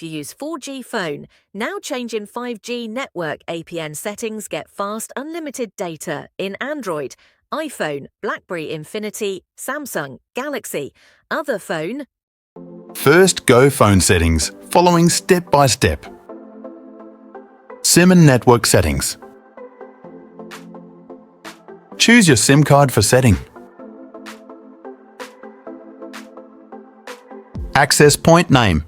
if you use 4G phone. Now change in 5G network APN settings, get fast unlimited data in Android, iPhone, BlackBerry Infinity, Samsung, Galaxy. Other phone. First, go phone settings, following step by step. SIM and network settings. Choose your SIM card for setting. Access point name.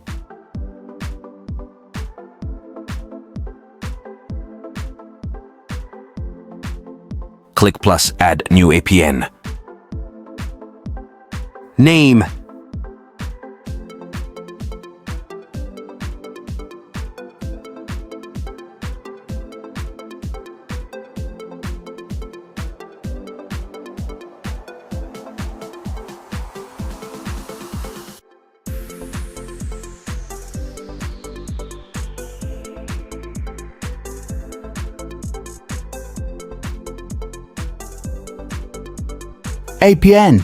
Click plus add new APN. Name. APN.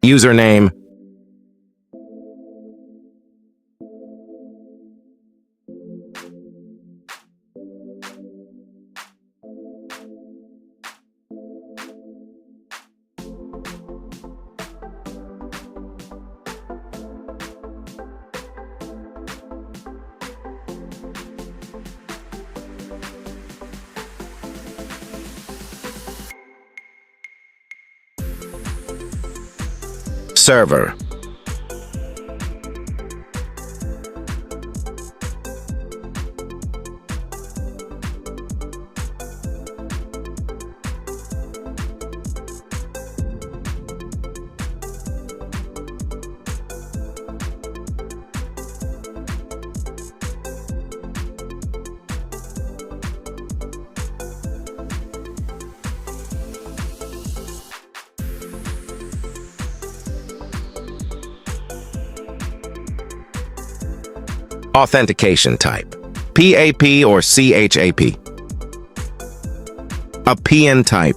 Username. Server. Authentication type. PAP or CHAP. APN type.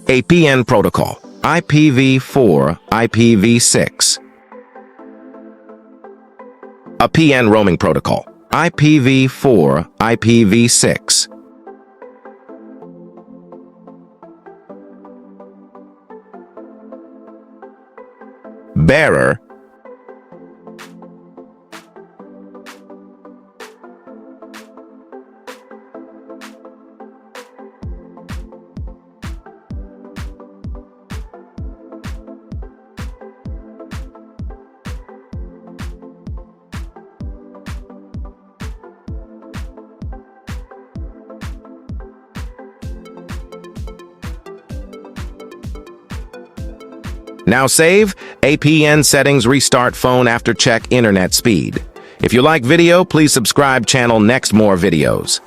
APN protocol. IPv4, IPv6. APN roaming protocol. IPv4, IPv6. Bearer. Now save. APN settings restart phone after check internet speed. If you like video, please subscribe channel next more videos.